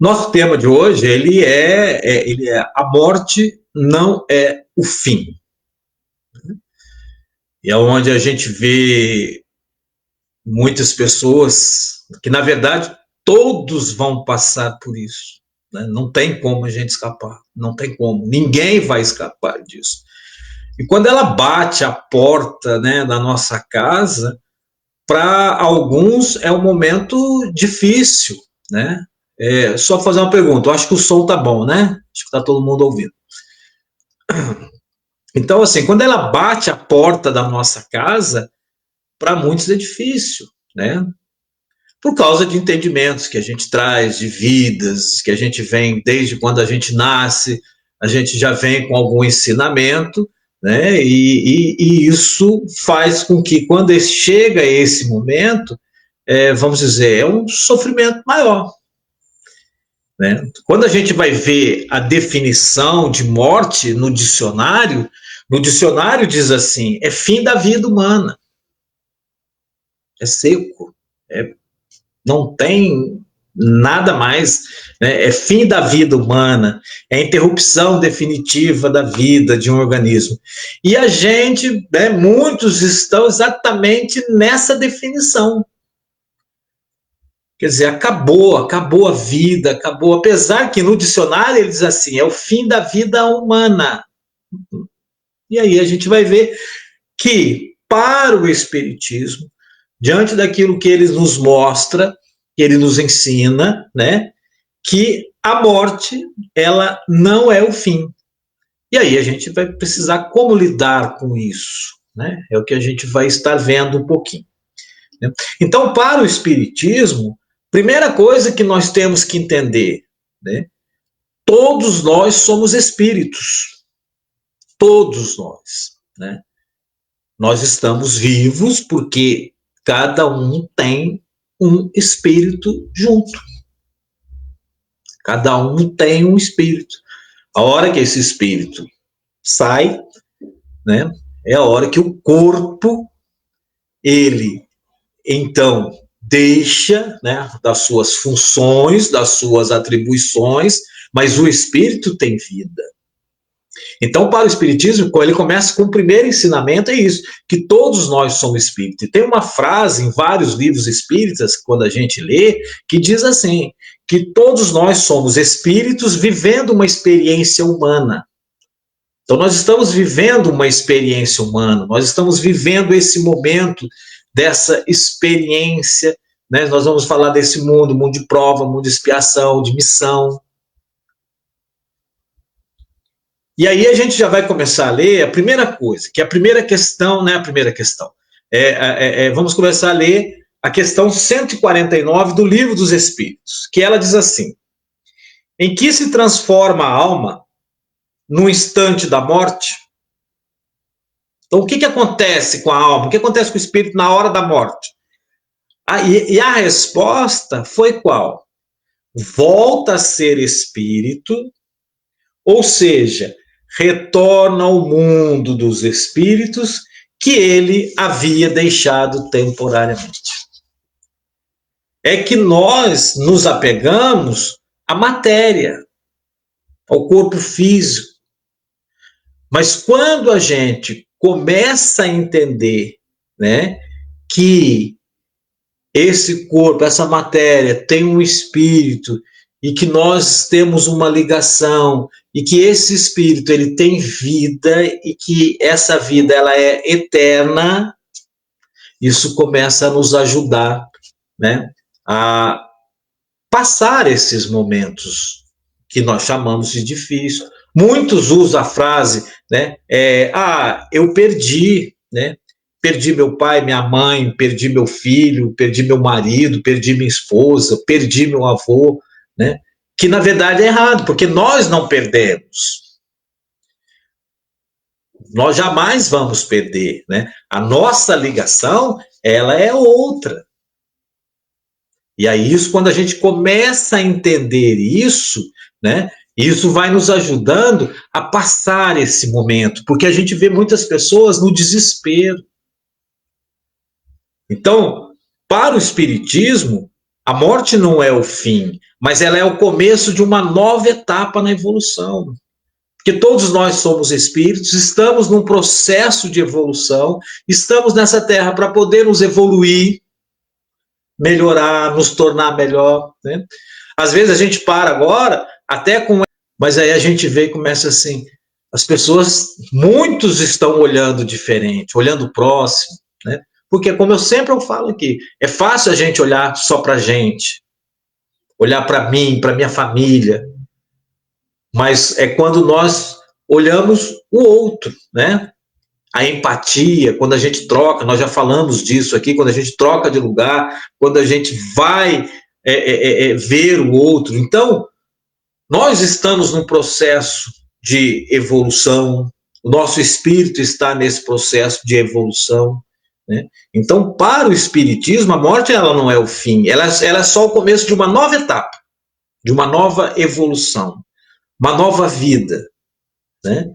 Nosso tema de hoje, ele é a morte não é o fim. E é onde a gente vê muitas pessoas que, na verdade, todos vão passar por isso. Né? Não tem como a gente escapar. Não tem como. Ninguém vai escapar disso. E quando ela bate a porta, né, da nossa casa, para alguns é um momento difícil, né? Só fazer uma pergunta. Eu acho que o som tá bom, né? Acho que tá todo mundo ouvindo. Então, assim, quando ela bate a porta da nossa casa, para muitos é difícil, né? Por causa de entendimentos que a gente traz, de vidas, que a gente vem desde quando a gente nasce, a gente já vem com algum ensinamento, né? E isso faz com que, quando chega esse momento, vamos dizer, é um sofrimento maior. Né? Quando a gente vai ver a definição de morte no dicionário diz assim: é fim da vida humana. É seco, não tem nada mais, né? É fim da vida humana, é interrupção definitiva da vida de um organismo. E a gente, né, muitos estão exatamente nessa definição. Quer dizer, acabou a vida, acabou. Apesar que no dicionário ele diz assim, é o fim da vida humana. E aí a gente vai ver que, para o Espiritismo, diante daquilo que ele nos mostra, que ele nos ensina, né, que a morte, ela não é o fim. E aí a gente vai precisar como lidar com isso, né? É o que a gente vai estar vendo um pouquinho. Né? Então, para o Espiritismo, primeira coisa que nós temos que entender, né? Todos nós somos espíritos. Todos nós, né? Nós estamos vivos porque cada um tem um espírito junto. Cada um tem um espírito. A hora que esse espírito sai, né, é a hora que o corpo, ele, então, deixa, né, das suas funções, das suas atribuições, mas o espírito tem vida. Então, para o Espiritismo, ele começa com o primeiro ensinamento, é isso, que todos nós somos espíritos. E tem uma frase em vários livros espíritas, quando a gente lê, que diz assim, que todos nós somos espíritos vivendo uma experiência humana. Então, nós estamos vivendo uma experiência humana, nós estamos vivendo esse momento dessa experiência, né? Nós vamos falar desse mundo de prova, mundo de expiação, de missão. E aí a gente já vai começar a ler a primeira coisa, que é a primeira questão, né? A primeira questão. Vamos começar a ler a questão 149 do Livro dos Espíritos, que ela diz assim: em que se transforma a alma no instante da morte? Então, o que acontece com a alma? O que acontece com o espírito na hora da morte? E a resposta foi qual? Volta a ser espírito, ou seja, retorna ao mundo dos espíritos que ele havia deixado temporariamente. É que nós nos apegamos à matéria, ao corpo físico. Mas quando a gente começa a entender, né, que esse corpo, essa matéria tem um espírito e que nós temos uma ligação e que esse espírito ele tem vida e que essa vida ela é eterna, isso começa a nos ajudar, né, a passar esses momentos que nós chamamos de difícil. Muitos usam a frase, né, eu perdi, né, perdi meu pai, minha mãe, perdi meu filho, perdi meu marido, perdi minha esposa, perdi meu avô, né? Que na verdade é errado, porque nós não perdemos. Nós jamais vamos perder, né? A nossa ligação, ela é outra. E aí isso, quando a gente começa a entender isso, né? Isso vai nos ajudando a passar esse momento, porque a gente vê muitas pessoas no desespero. Então, para o Espiritismo, A morte não é o fim, mas ela é o começo de uma nova etapa na evolução. Porque todos nós somos espíritos, estamos num processo de evolução, estamos nessa terra para poder nos evoluir, melhorar, nos tornar melhor, né? Às vezes a gente para agora, até com... Mas aí a gente vê e começa assim, as pessoas, muitos estão olhando diferente, olhando próximo, né? Porque, como eu sempre falo aqui, é fácil a gente olhar só para a gente, olhar para mim, para minha família, mas é quando nós olhamos o outro, né? A empatia, quando a gente troca, nós já falamos disso aqui, quando a gente troca de lugar, quando a gente vai ver o outro. Então, nós estamos num processo de evolução, o nosso espírito está nesse processo de evolução, né? Então, para o espiritismo, a morte ela não é o fim, ela é só o começo de uma nova etapa, de uma nova evolução, uma nova vida, né?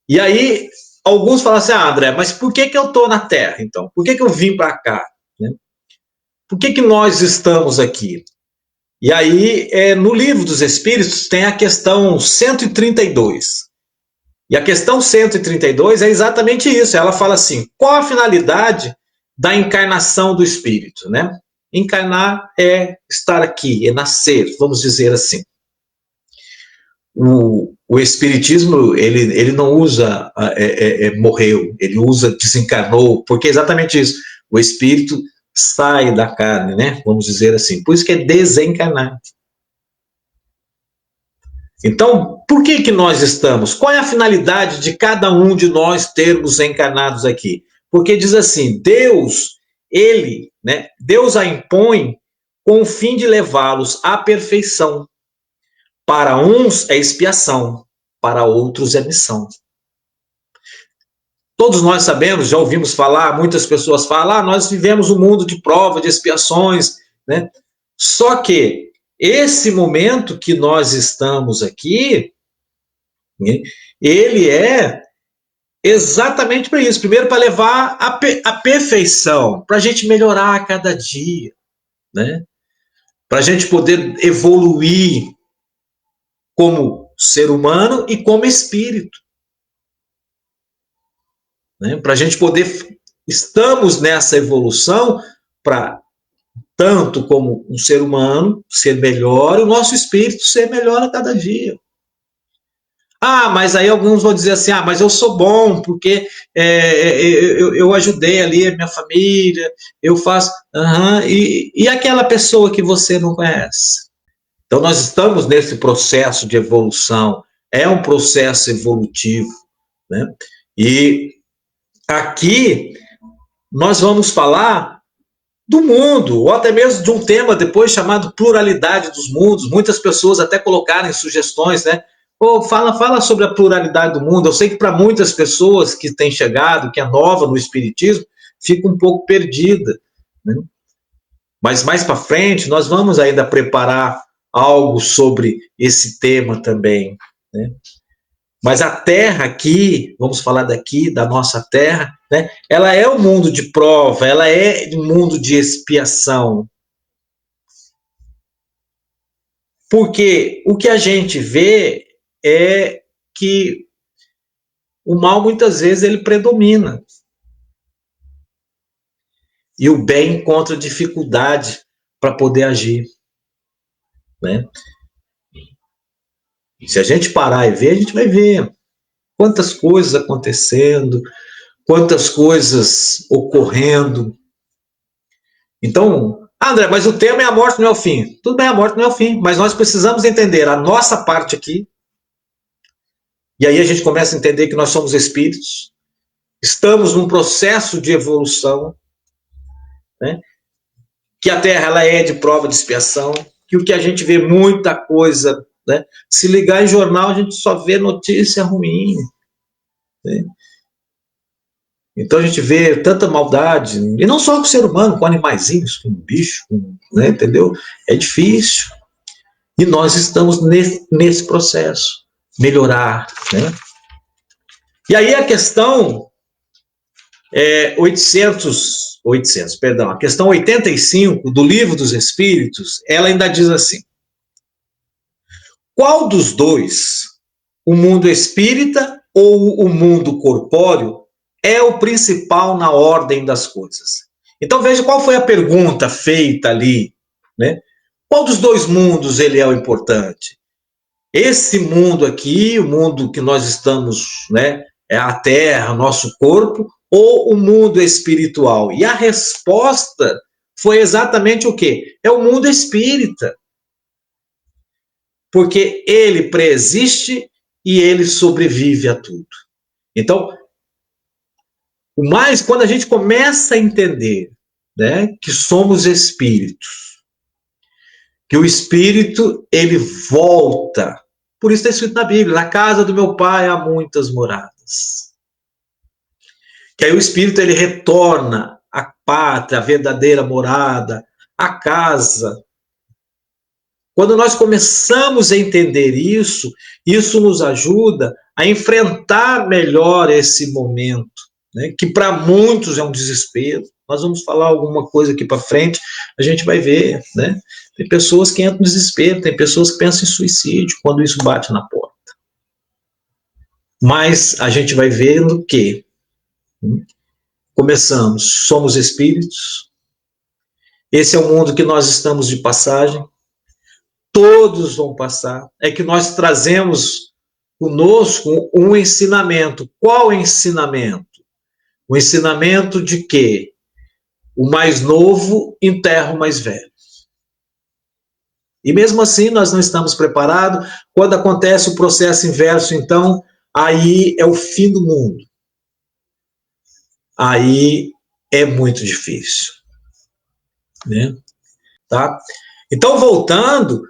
E aí, alguns falam assim, André, mas por que eu estou na Terra, então? Por que eu vim para cá? Né? Por que nós estamos aqui? E aí, no Livro dos Espíritos, tem a questão 132. E a questão 132 é exatamente isso. Ela fala assim, qual a finalidade da encarnação do espírito? Né? Encarnar é estar aqui, é nascer, vamos dizer assim. O espiritismo, ele não usa morreu, ele usa desencarnou, porque é exatamente isso. O espírito sai da carne, né? Vamos dizer assim. Por isso que é desencarnar. Então, por que nós estamos? Qual é a finalidade de cada um de nós termos encarnados aqui? Porque diz assim, Deus, Deus a impõe com o fim de levá-los à perfeição. Para uns é expiação, para outros é missão. Todos nós sabemos, já ouvimos falar, muitas pessoas falam, nós vivemos um mundo de prova, de expiações, né? Só que esse momento que nós estamos aqui, ele é exatamente para isso. Primeiro, para levar a perfeição, para a gente melhorar a cada dia, né? Para a gente poder evoluir como ser humano e como espírito. Né? Para a gente poder... Estamos nessa evolução para, tanto como um ser humano, ser melhor, e o nosso espírito ser melhor a cada dia. Mas aí alguns vão dizer assim, mas eu sou bom, porque eu ajudei ali a minha família, eu faço... E aquela pessoa que você não conhece? Então, nós estamos nesse processo de evolução, é um processo evolutivo, né? E aqui nós vamos falar do mundo, ou até mesmo de um tema depois chamado pluralidade dos mundos. Muitas pessoas até colocaram sugestões, né? Fala sobre a pluralidade do mundo. Eu sei que para muitas pessoas que têm chegado, que é nova no espiritismo, fica um pouco perdida, né? Mas mais para frente nós vamos ainda preparar algo sobre esse tema também, né? Mas a Terra aqui, vamos falar daqui, da nossa Terra, né? Ela é um mundo de prova, ela é um mundo de expiação. Porque o que a gente vê é que o mal muitas vezes ele predomina. E o bem encontra dificuldade para poder agir, né? Se a gente parar e ver, a gente vai ver quantas coisas acontecendo, quantas coisas ocorrendo. Então, André, mas o tema é a morte não é o fim. Tudo bem, a morte não é o fim, mas nós precisamos entender a nossa parte aqui. E aí a gente começa a entender que nós somos espíritos, estamos num processo de evolução, né? Que a Terra ela é de prova de expiação, que o que a gente vê muita coisa, né? Se ligar em jornal, a gente só vê notícia ruim, né? Então a gente vê tanta maldade, e não só com o ser humano, com animaizinhos, com bicho, né? Entendeu? É difícil. E nós estamos nesse processo, melhorar, né? E aí a questão 800, 800, perdão. A questão 85 do Livro dos Espíritos, ela ainda diz assim: qual dos dois, o mundo espírita ou o mundo corpóreo, é o principal na ordem das coisas? Então veja qual foi a pergunta feita ali, né? Qual dos dois mundos ele é o importante? Esse mundo aqui, o mundo que nós estamos, né, é a Terra, nosso corpo, ou o mundo espiritual? E a resposta foi exatamente o quê? É o mundo espírita. Porque ele preexiste e ele sobrevive a tudo. Então, quando a gente começa a entender, né, que somos espíritos, que o espírito, ele volta. Por isso está escrito na Bíblia: na casa do meu pai há muitas moradas. Que aí o espírito, ele retorna à pátria, à verdadeira morada, à casa. Quando nós começamos a entender isso, isso nos ajuda a enfrentar melhor esse momento, né, que para muitos é um desespero. Nós vamos falar alguma coisa aqui para frente, a gente vai ver, né? Tem pessoas que entram no desespero, tem pessoas que pensam em suicídio quando isso bate na porta. Mas a gente vai vendo que começamos, somos espíritos, esse é o mundo que nós estamos de passagem, todos vão passar, é que nós trazemos conosco um ensinamento. Qual ensinamento? O ensinamento de que o mais novo enterra o mais velho. E mesmo assim nós não estamos preparados. Quando acontece o processo inverso, então, aí é o fim do mundo. Aí é muito difícil, né? Tá? Então, voltando,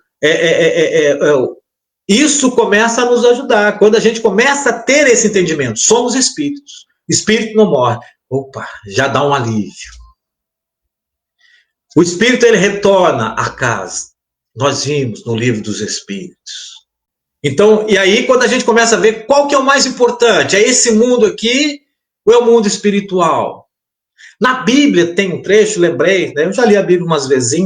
isso começa a nos ajudar. Quando a gente começa a ter esse entendimento, somos espíritos. Espírito não morre. Opa, já dá um alívio. O espírito, ele retorna à casa. Nós vimos no Livro dos Espíritos. Então, e aí quando a gente começa a ver qual que é o mais importante, é esse mundo aqui ou é o mundo espiritual? Na Bíblia tem um trecho, lembrei, né? Eu já li a Bíblia umas vezes,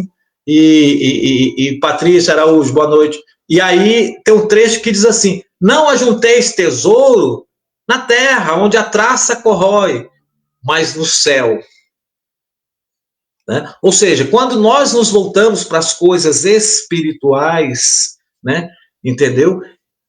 e Patrícia Araújo, boa noite. E aí tem um trecho que diz assim: não ajunteis tesouro na terra, onde a traça corrói, mas no céu. Né? Ou seja, quando nós nos voltamos para as coisas espirituais, né, entendeu?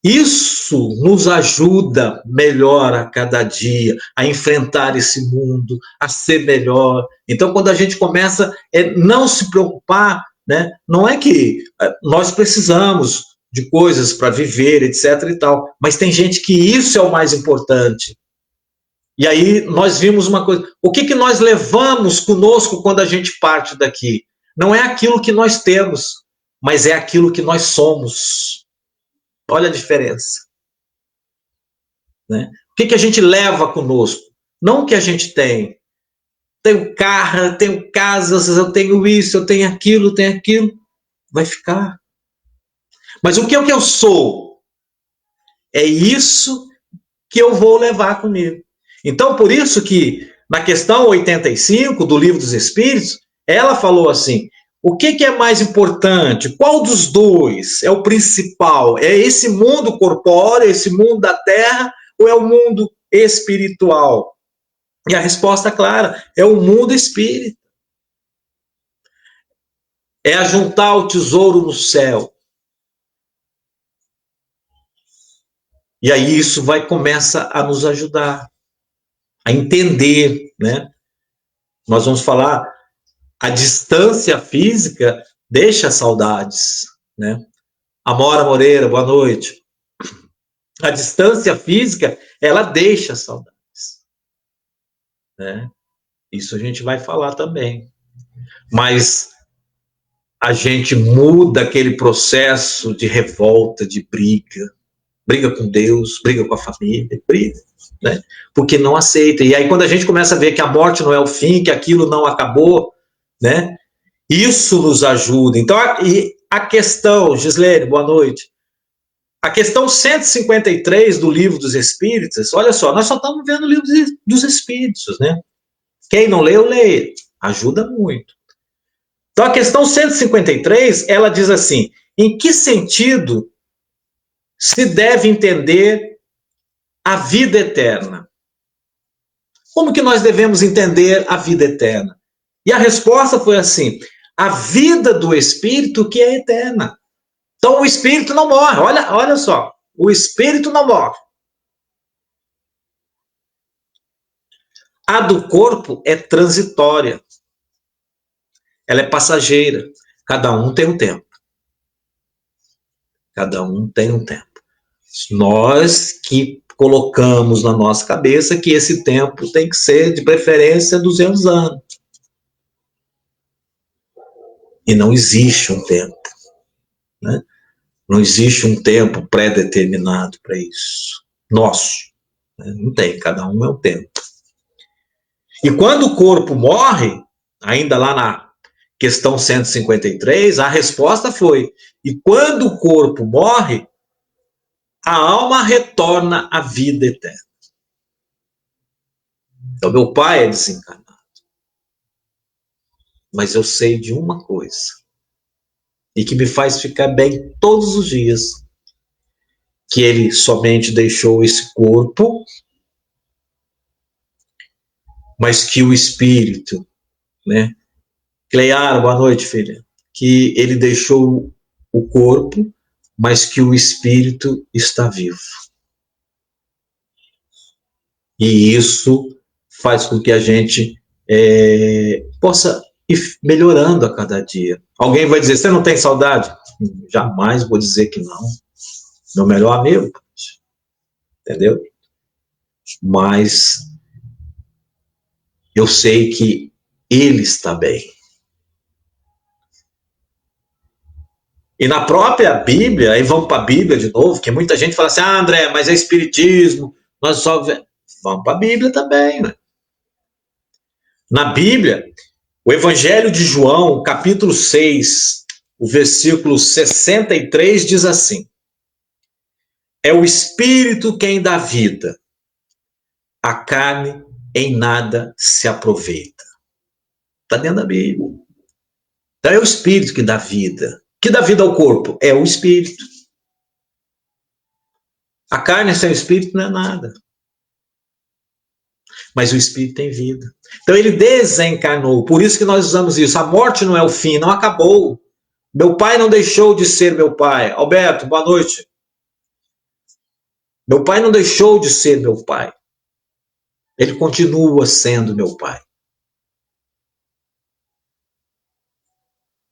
Isso nos ajuda melhor a cada dia, a enfrentar esse mundo, a ser melhor. Então, quando a gente começa a não se preocupar, né, não é que nós precisamos de coisas para viver, etc. e tal, mas tem gente que isso é o mais importante. E aí nós vimos uma coisa: o que nós levamos conosco quando a gente parte daqui? Não é aquilo que nós temos, mas é aquilo que nós somos. Olha a diferença. Né? O que a gente leva conosco? Não o que a gente tem. Tenho carro, tenho casas, eu tenho isso, eu tenho aquilo, vai ficar. Mas o que eu sou? É isso que eu vou levar comigo. Então, por isso que na questão 85 do Livro dos Espíritos, ela falou assim: o que é mais importante? Qual dos dois é o principal? É esse mundo corpóreo, esse mundo da terra, ou é o mundo espiritual? E a resposta clara: é o mundo espírita. É ajuntar o tesouro no céu. E aí isso começa a nos ajudar a entender, né? Nós vamos falar, a distância física deixa saudades, né? Amora Moreira, boa noite. A distância física, ela deixa saudades, né? Isso a gente vai falar também. Mas a gente muda aquele processo de revolta, de briga com Deus, briga com a família, briga, né? Porque não aceita. E aí quando a gente começa a ver que a morte não é o fim, que aquilo não acabou, né? Isso nos ajuda. Então, e a questão, Gislene, boa noite. A questão 153 do Livro dos Espíritos, olha só, nós só estamos vendo o Livro dos Espíritos, né? Quem não leu, leia. Ajuda muito. Então a questão 153, ela diz assim: em que sentido se deve entender a vida eterna? Como que nós devemos entender a vida eterna? E a resposta foi assim: a vida do Espírito que é eterna. Então o Espírito não morre. Olha só, o Espírito não morre. A do corpo é transitória. Ela é passageira. Cada um tem um tempo. Cada um tem um tempo. Nós que colocamos na nossa cabeça que esse tempo tem que ser, de preferência, 200 anos. E não existe um tempo. Né? Não existe um tempo pré-determinado para isso. Nosso. Né? Não tem, cada um é um tempo. E quando o corpo morre, ainda lá na questão 153, a resposta foi: e quando o corpo morre, a alma retorna à vida eterna. Então, meu pai é desencarnado. Mas eu sei de uma coisa, e que me faz ficar bem todos os dias, que ele somente deixou esse corpo, mas que o espírito, né? Cleiara, boa noite, filha. Que ele deixou o corpo, mas que o espírito está vivo. E isso faz com que a gente possa ir melhorando a cada dia. Alguém vai dizer: você não tem saudade? Jamais vou dizer que não. Meu melhor amigo, entendeu? Mas eu sei que ele está bem. E na própria Bíblia, aí vamos para a Bíblia de novo, que muita gente fala assim: ah, André, mas é espiritismo, nós só... Vamos para a Bíblia também, né? Na Bíblia, o Evangelho de João, capítulo 6, o versículo 63 diz assim: é o Espírito quem dá vida, a carne em nada se aproveita. Está dentro da Bíblia. Então é o Espírito que dá vida. Que dá vida ao corpo? É o Espírito. A carne sem o Espírito não é nada. Mas o Espírito tem vida. Então ele desencarnou. Por isso que nós usamos isso. A morte não é o fim, não acabou. Meu pai não deixou de ser meu pai. Alberto, boa noite. Meu pai não deixou de ser meu pai. Ele continua sendo meu pai.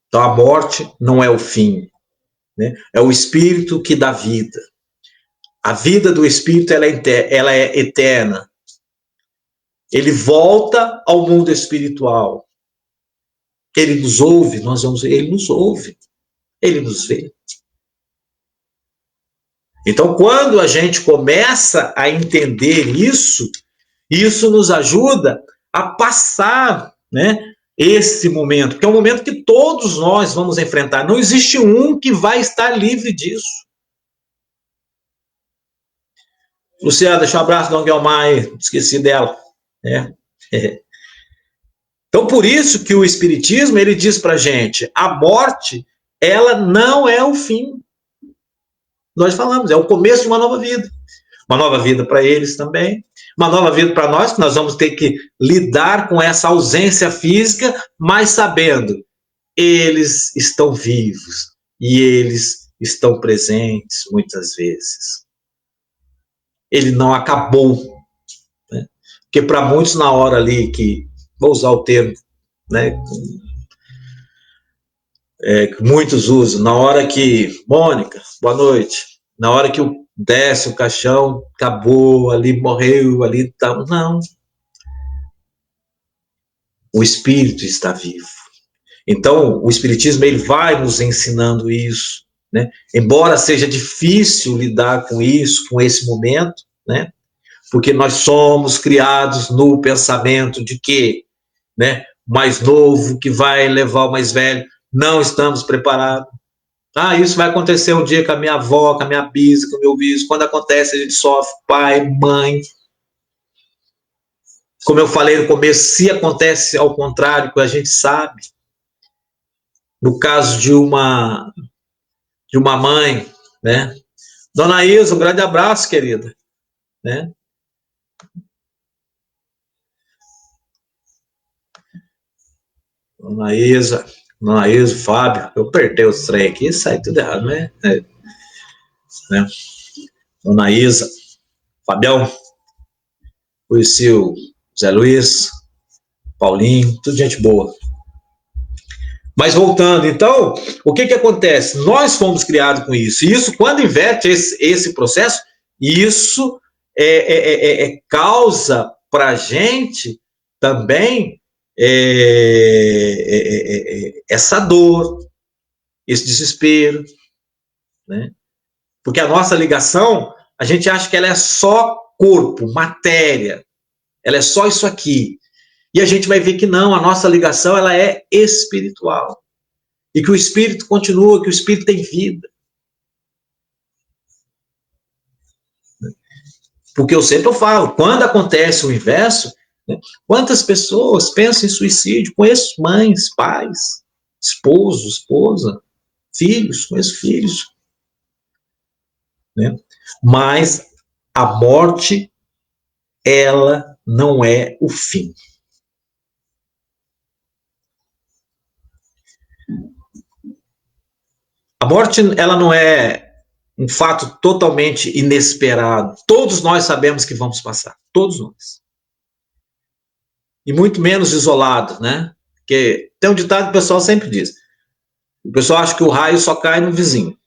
Então a morte não é o fim. Né? É o Espírito que dá vida. A vida do Espírito ela é eterna. Ele volta ao mundo espiritual. Ele nos ouve, ele nos ouve. Ele nos vê. Então, quando a gente começa a entender isso, isso nos ajuda a passar, né, esse momento, porque é um momento que todos nós vamos enfrentar. Não existe um que vai estar livre disso. Luciana, deixa um abraço da Guilmar aí, esqueci dela. Então, por isso que o Espiritismo, ele diz pra gente, a morte, ela não é o fim. Nós falamos, é o começo de uma nova vida. Uma nova vida para eles também, uma nova vida para nós, que nós vamos ter que lidar com essa ausência física, mas sabendo, eles estão vivos e eles estão presentes muitas vezes. Ele não acabou. Né? Porque para muitos, na hora ali que, vou usar o termo, né, que muitos usam, na hora que, Mônica, boa noite, na hora que desce o caixão, acabou, ali morreu, ali tá. Não. O espírito está vivo. Então, o Espiritismo ele vai nos ensinando isso, né? Embora seja difícil lidar com isso, com esse momento, né? Porque nós somos criados no pensamento de que, né, o mais novo que vai levar o mais velho, não estamos preparados. Ah, isso vai acontecer um dia com a minha avó, com a minha bisa, com o meu bispo. Quando acontece, a gente sofre, pai, mãe. Como eu falei no começo, se acontece ao contrário, que a gente sabe. No caso de uma mãe, né? Dona Isa, um grande abraço, querida, né? Dona Isa, Fábio, eu perdi os trem aqui, sai tudo errado, né? Né? Dona Isa, Fabião, conheci o Zé Luiz, Paulinho, tudo gente boa. Mas voltando, então, o que acontece? Nós fomos criados com isso. E isso, quando inverte esse processo, isso causa para a gente também essa dor, esse desespero, né? Porque a nossa ligação, a gente acha que ela é só corpo, matéria, ela é só isso aqui. E a gente vai ver que não, a nossa ligação ela é espiritual. E que o espírito continua, que o espírito tem vida. Porque eu sempre falo, quando acontece o inverso, né, quantas pessoas pensam em suicídio? Conheço mães, pais, esposo, esposa, filhos, conheço filhos. Né? Mas a morte, ela não é o fim. A morte, ela não é um fato totalmente inesperado. Todos nós sabemos que vamos passar. Todos nós. E muito menos isolados, né? Porque tem um ditado que o pessoal sempre diz. O pessoal acha que o raio só cai no vizinho.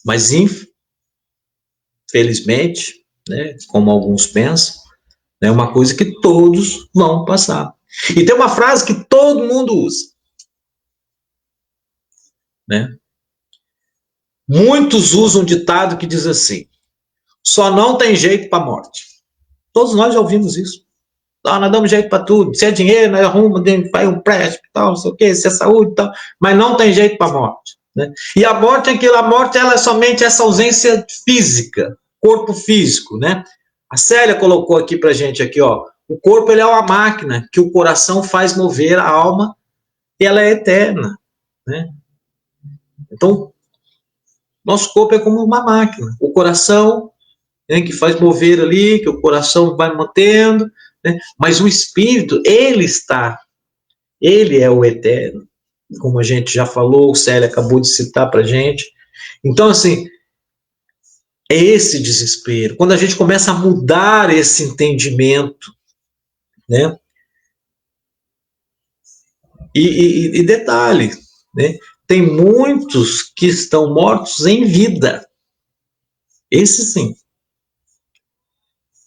Mas, infelizmente, né, como alguns pensam, é uma coisa que todos vão passar. E tem uma frase que todo mundo usa. Né? Muitos usam um ditado que diz assim: só não tem jeito para a morte. Todos nós já ouvimos isso. Nós damos jeito para tudo. Se é dinheiro, nós arrumamos, vai um préstimo, tal, não sei o quê, se é saúde, tal, mas não tem jeito para a morte. Né? E a morte, ela é somente essa ausência física, corpo físico. Né? A Célia colocou aqui para a gente, aqui, ó, o corpo ele é uma máquina que o coração faz mover a alma e ela é eterna. Né? Então, nosso corpo é como uma máquina. O coração, né, que faz mover ali, que o coração vai mantendo, né? Mas o espírito, ele é o eterno, como a gente já falou, o Célio acabou de citar para a gente. Então, assim, é esse desespero. Quando a gente começa a mudar esse entendimento, né? E detalhe, né? Tem muitos que estão mortos em vida. Esse sim.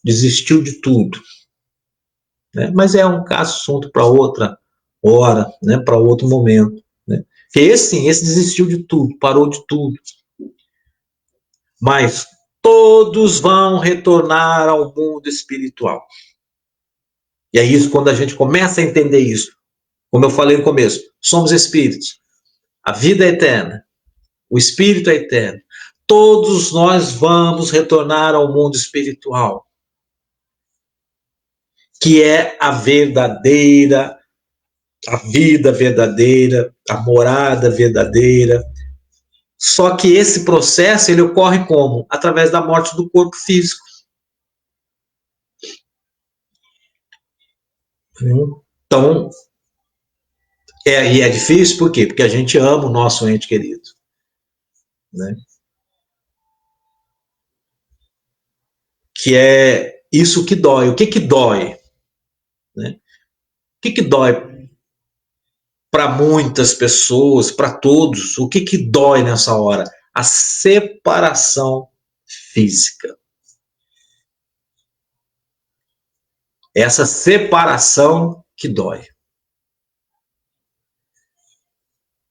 Desistiu de tudo. Né? Mas é um caso assunto para outra hora, né? Para outro momento. Né? Porque esse sim, esse desistiu de tudo, parou de tudo. Mas todos vão retornar ao mundo espiritual. E é isso, quando a gente começa a entender isso, como eu falei no começo, somos espíritos. A vida é eterna. O espírito é eterno. Todos nós vamos retornar ao mundo espiritual, que é a verdadeira, a vida verdadeira, a morada verdadeira. Só que esse processo, ele ocorre como? Através da morte do corpo físico. Então, e é difícil por quê? Porque a gente ama o nosso ente querido. Né? Que é isso que dói. O que dói? Né? O que dói para muitas pessoas, para todos? O que dói nessa hora? A separação física. Essa separação que dói.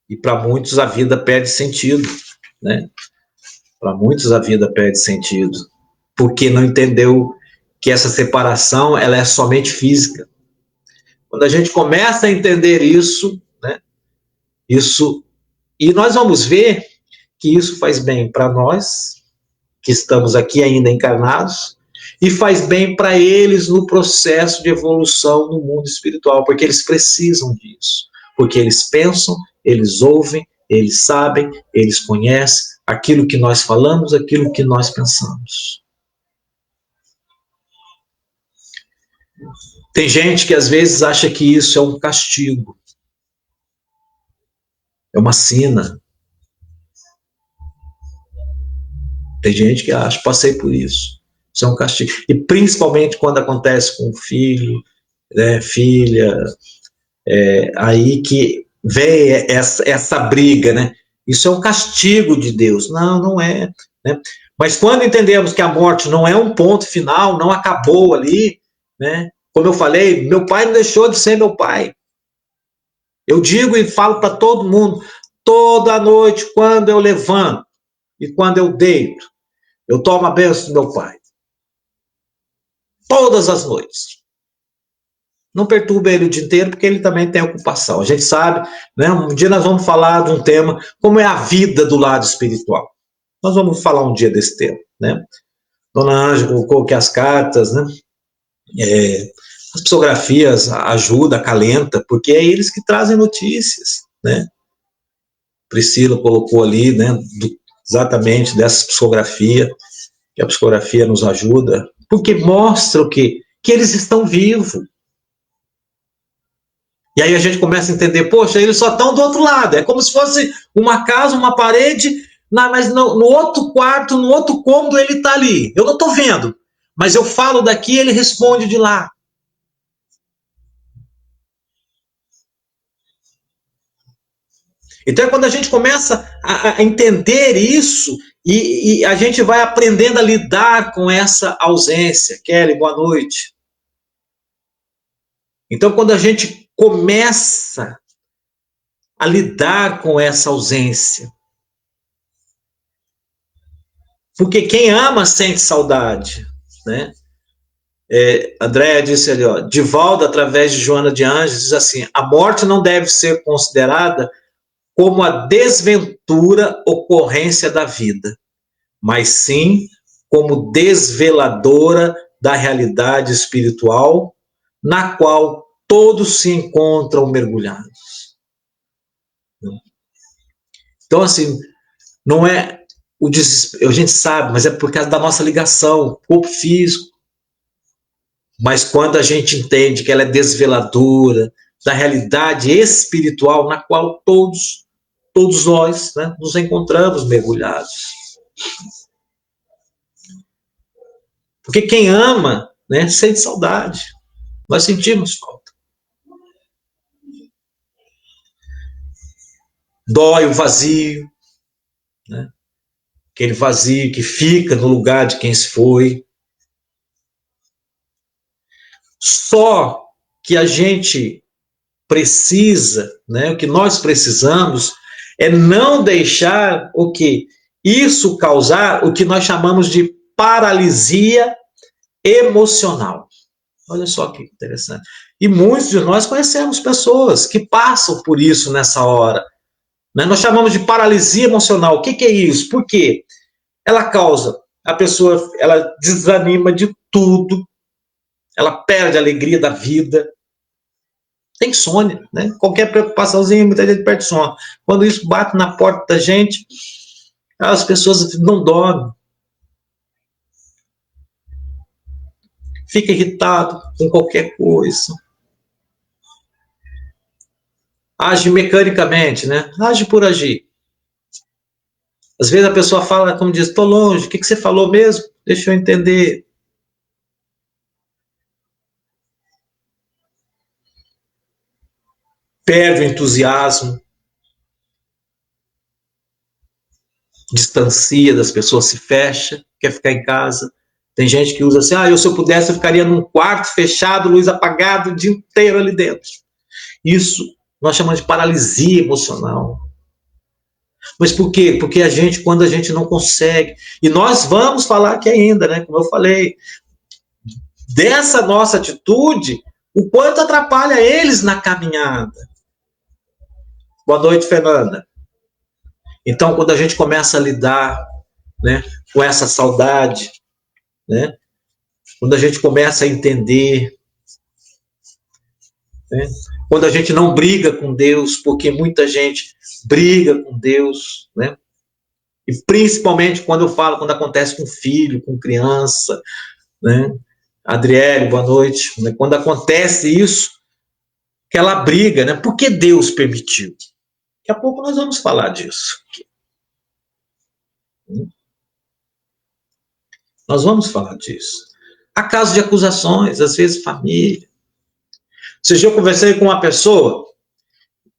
E para muitos a vida perde sentido. Né? Para muitos a vida perde sentido. Porque não entendeu que essa separação ela é somente física. Quando a gente começa a entender isso, né, e nós vamos ver que isso faz bem para nós, que estamos aqui ainda encarnados, e faz bem para eles no processo de evolução no mundo espiritual, porque eles precisam disso, porque eles pensam, eles ouvem, eles sabem, eles conhecem aquilo que nós falamos, aquilo que nós pensamos. Tem gente que às vezes acha que isso é um castigo, é uma sina. Tem gente que acha, passei por isso. Isso é um castigo. E principalmente quando acontece com o filho, né, filha, aí que vem essa briga, né? Isso é um castigo de Deus. Não, não é. Né? Mas quando entendemos que a morte não é um ponto final, não acabou ali, né? Como eu falei, meu pai não deixou de ser meu pai. Eu digo e falo para todo mundo, toda noite, quando eu levanto e quando eu deito, eu tomo a bênção do meu pai. Todas as noites. Não perturba ele o dia inteiro, porque ele também tem ocupação. A gente sabe, né? Um dia nós vamos falar de um tema, como é a vida do lado espiritual. Nós vamos falar um dia desse tema, né? Dona Ângela colocou aqui as cartas, né? As psicografias ajuda, acalenta, porque é eles que trazem notícias, né? Priscila colocou ali, né? Exatamente dessa psicografia, que a psicografia nos ajuda, porque mostra o quê? Que eles estão vivos. E aí a gente começa a entender, poxa, eles só estão do outro lado. É como se fosse uma casa, uma parede, mas no outro quarto, no outro cômodo, ele está ali. Eu não estou vendo, mas eu falo daqui e ele responde de lá. Então é quando a gente começa a entender isso e a gente vai aprendendo a lidar com essa ausência. Kelly, boa noite. Então quando a gente começa a lidar com essa ausência, porque quem ama sente saudade, né? Andréa disse ali, ó, Divaldo, através de Joana de Anjos, diz assim, a morte não deve ser considerada como a desventura ocorrência da vida, mas sim como desveladora da realidade espiritual na qual todos se encontram mergulhados. Então, assim, não é o desespero, a gente sabe, mas é por causa da nossa ligação, corpo físico. Mas quando a gente entende que ela é desveladora da realidade espiritual na qual todos nós, né, nos encontramos mergulhados. Porque quem ama, né, sente saudade. Nós sentimos falta. Dói o vazio, né? Aquele vazio que fica no lugar de quem se foi. Só que a gente precisa, né, o que nós precisamos é não deixar o que isso causar o que nós chamamos de paralisia emocional. Olha só que interessante. E muitos de nós conhecemos pessoas que passam por isso nessa hora. Né? Nós chamamos de paralisia emocional. O que é isso? Por quê? Ela causa, a pessoa ela desanima de tudo, ela perde a alegria da vida, tem insônia, né? Qualquer preocupaçãozinha, muita gente perde sono. Quando isso bate na porta da gente, as pessoas não dormem. Fica irritado com qualquer coisa. Age mecanicamente, né? Age por agir. Às vezes a pessoa fala, como diz, estou longe, o que você falou mesmo? Deixa eu entender. Perde o entusiasmo. Distancia das pessoas, se fecha, quer ficar em casa. Tem gente que usa assim, se eu pudesse, eu ficaria num quarto fechado, luz apagada, o dia inteiro ali dentro. Isso nós chamamos de paralisia emocional. Mas por quê? Porque quando a gente não consegue, e nós vamos falar aqui ainda, né? Como eu falei, dessa nossa atitude, o quanto atrapalha eles na caminhada. Boa noite, Fernanda. Então, quando a gente começa a lidar, né, com essa saudade, né, quando a gente começa a entender, né? Quando a gente não briga com Deus, porque muita gente briga com Deus, né? E principalmente quando eu falo, quando acontece com filho, com criança, né? Adriele, boa noite. Né? Quando acontece isso, aquela briga, né? Por que Deus permitiu? Daqui a pouco nós vamos falar disso. Nós vamos falar disso. Há casos de acusações, às vezes família. Esse dia eu conversei com uma pessoa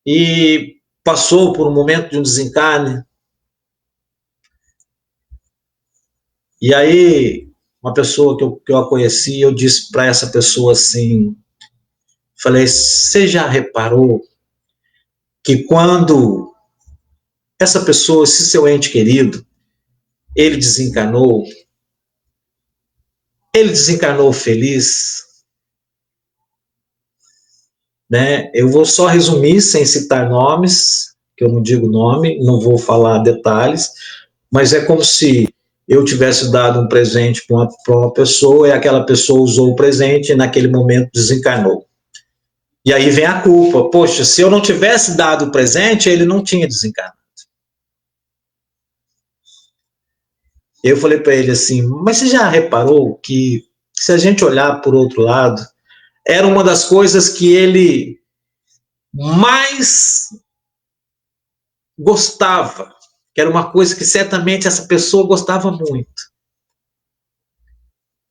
e passou por um momento de um desencarne. E aí, uma pessoa que eu a conheci, eu disse para essa pessoa assim, falei, você já reparou que quando essa pessoa, esse seu ente querido, ele desencarnou feliz, né? Eu vou só resumir sem citar nomes, que eu não digo nome, não vou falar detalhes, mas é como se eu tivesse dado um presente para uma pessoa e aquela pessoa usou o presente e naquele momento desencarnou. E aí vem a culpa. Poxa, se eu não tivesse dado o presente, ele não tinha desencarnado. Eu falei para ele assim, mas você já reparou que se a gente olhar por outro lado, era uma das coisas que ele mais gostava, que era uma coisa que certamente essa pessoa gostava muito.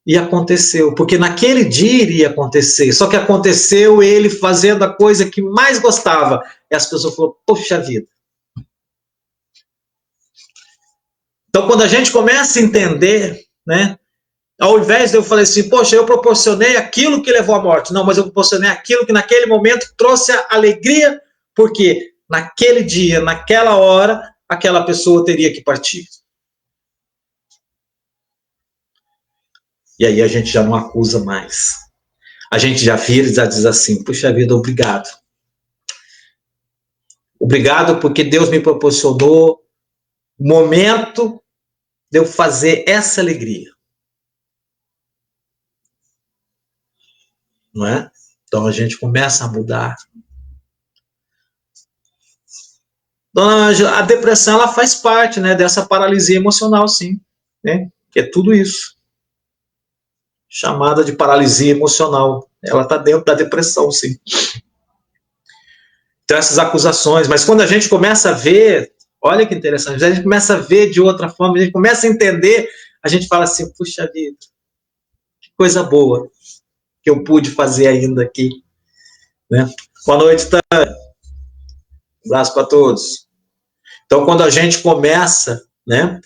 E aconteceu, porque naquele dia iria acontecer, só que aconteceu ele fazendo a coisa que mais gostava. E as pessoas falaram, poxa vida. Então, quando a gente começa a entender, né, ao invés de eu falar assim, poxa, eu proporcionei aquilo que levou à morte. Não, mas eu proporcionei aquilo que naquele momento trouxe a alegria, porque naquele dia, naquela hora, aquela pessoa teria que partir. E aí a gente já não acusa mais. A gente já vira e já diz assim, puxa vida, obrigado. Obrigado porque Deus me proporcionou o momento de eu fazer essa alegria. Não é? Então a gente começa a mudar. Dona Ângela, a depressão ela faz parte, né, dessa paralisia emocional, sim. Né? Que é tudo isso. Chamada de paralisia emocional. Ela está dentro da depressão, sim. Então essas acusações, mas quando a gente começa a ver, olha que interessante, a gente começa a ver de outra forma, a gente começa a entender, a gente fala assim, puxa vida, que coisa boa que eu pude fazer ainda aqui. Né? Boa noite, Tânia. Um abraço para todos. Então, quando a gente começa, né,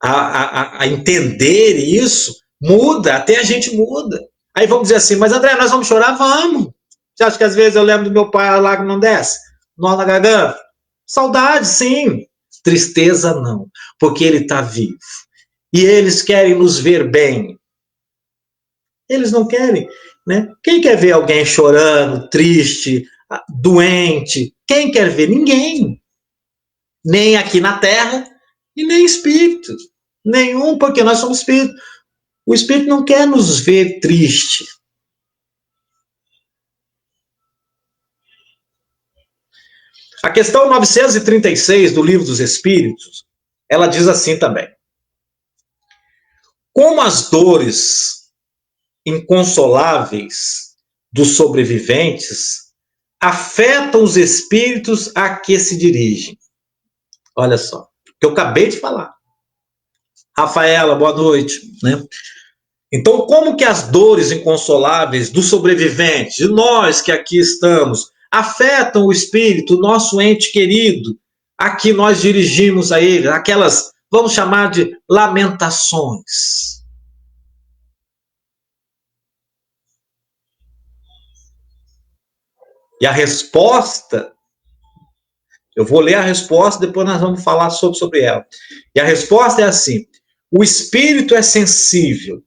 a entender isso, muda, até a gente muda. Aí vamos dizer assim, mas André, nós vamos chorar? Vamos. Você acha que às vezes eu lembro do meu pai, a lágrima não desce? Nó na garganta? Saudade, sim. Tristeza, não. Porque ele está vivo. E eles querem nos ver bem. Eles não querem, né? Quem quer ver alguém chorando, triste, doente? Quem quer ver? Ninguém. Nem aqui na Terra e nem espírito. Nenhum, porque nós somos espírito. O espírito não quer nos ver triste. A questão 936 do Livro dos Espíritos, ela diz assim também. Como as dores inconsoláveis dos sobreviventes afetam os espíritos a que se dirigem. Olha só, que eu acabei de falar. Rafaela, boa noite. Né? Então, como que as dores inconsoláveis dos sobreviventes, de nós que aqui estamos, afetam o espírito, o nosso ente querido, a que nós dirigimos a ele, aquelas, vamos chamar de lamentações. E a resposta, eu vou ler a resposta, depois nós vamos falar sobre ela. E a resposta é assim, o espírito é sensível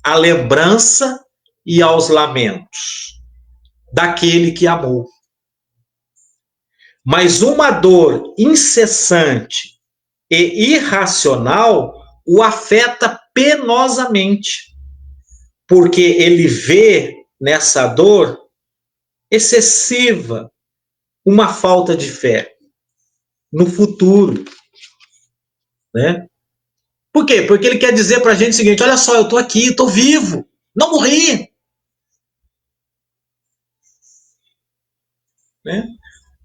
à lembrança e aos lamentos daquele que amou. Mas uma dor incessante e irracional o afeta penosamente. porque ele vê nessa dor excessiva uma falta de fé no futuro, né? Por quê? Porque ele quer dizer para a gente o seguinte: olha só, eu estou aqui, estou vivo, não morri, né?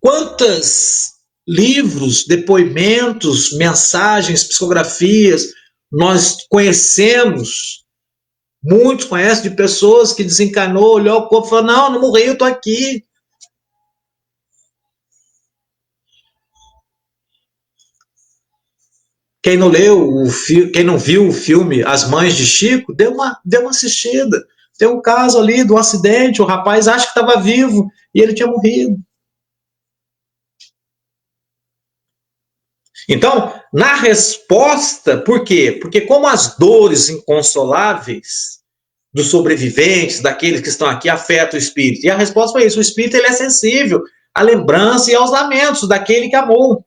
Quantos livros, depoimentos, mensagens, psicografias nós conhecemos, muitos conhecem de pessoas que desencarnou, olhou o corpo e falou: não, não morri, eu estou aqui. Quem não leu quem não viu o filme As Mães de Chico, dê uma assistida. Tem um caso ali do acidente, o rapaz acha que estava vivo e ele tinha morrido. Então, na resposta, por quê? Porque como as dores inconsoláveis dos sobreviventes, daqueles que estão aqui, afetam o espírito. E a resposta foi isso: o espírito ele é sensível à lembrança e aos lamentos daquele que amou.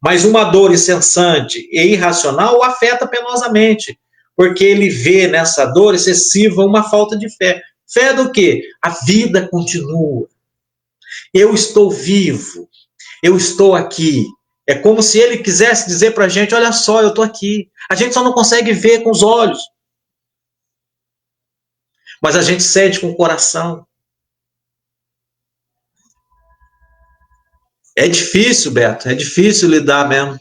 Mas uma dor incessante e irracional o afeta penosamente, porque ele vê nessa dor excessiva uma falta de fé. Fé do quê? A vida continua. Eu estou vivo. Eu estou aqui. É como se ele quisesse dizer para a gente: olha só, eu estou aqui. A gente só não consegue ver com os olhos, mas a gente sente com o coração. É difícil, Beto, é difícil lidar mesmo,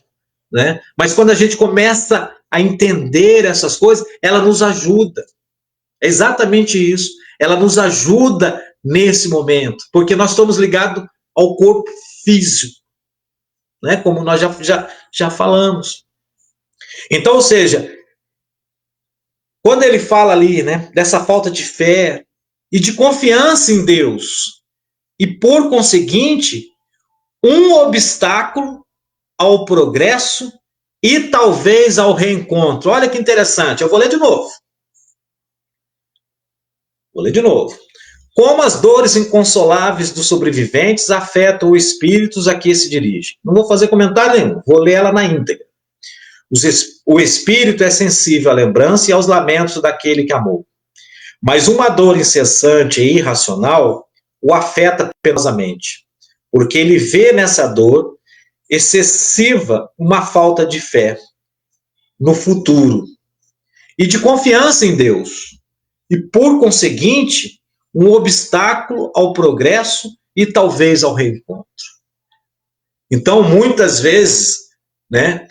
né? Mas quando a gente começa a entender essas coisas, ela nos ajuda. É exatamente isso. Ela nos ajuda nesse momento, porque nós estamos ligados ao corpo físico, né? Como nós já falamos. Então, ou seja, quando ele fala ali, né, dessa falta de fé e de confiança em Deus, e por conseguinte, um obstáculo ao progresso e talvez ao reencontro. Olha que interessante, eu vou ler de novo. Vou ler de novo. Como as dores inconsoláveis dos sobreviventes afetam os espíritos a que se dirige. Não vou fazer comentário nenhum, vou ler ela na íntegra. O espírito é sensível à lembrança e aos lamentos daquele que amou. Mas uma dor incessante e irracional o afeta penosamente, porque ele vê nessa dor excessiva uma falta de fé no futuro e de confiança em Deus, e por conseguinte, um obstáculo ao progresso e talvez ao reencontro. Então, muitas vezes, né,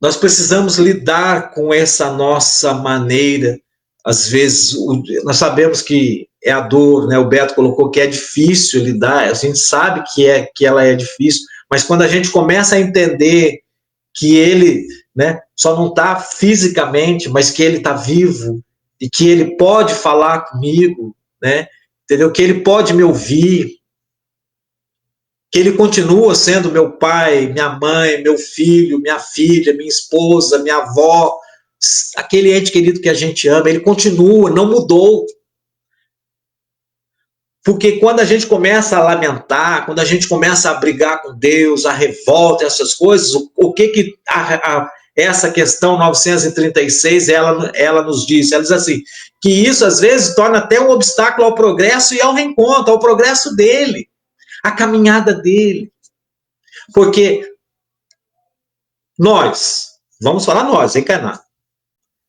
nós precisamos lidar com essa nossa maneira. Às vezes, nós sabemos que é a dor, né? O Beto colocou que é difícil lidar, a gente sabe que ela é difícil, mas quando a gente começa a entender que ele, né, só não está fisicamente, mas que ele está vivo, e que ele pode falar comigo, né, entendeu? Que ele pode me ouvir, que ele continua sendo meu pai, minha mãe, meu filho, minha filha, minha esposa, minha avó, aquele ente querido que a gente ama, ele continua, não mudou. Porque quando a gente começa a lamentar, quando a gente começa a brigar com Deus, a revolta, essas coisas, o que essa questão 936, ela nos diz? Ela diz assim, que isso às vezes torna até um obstáculo ao progresso e ao reencontro, ao progresso dele, à caminhada dele. Porque nós, vamos falar nós, encarnar,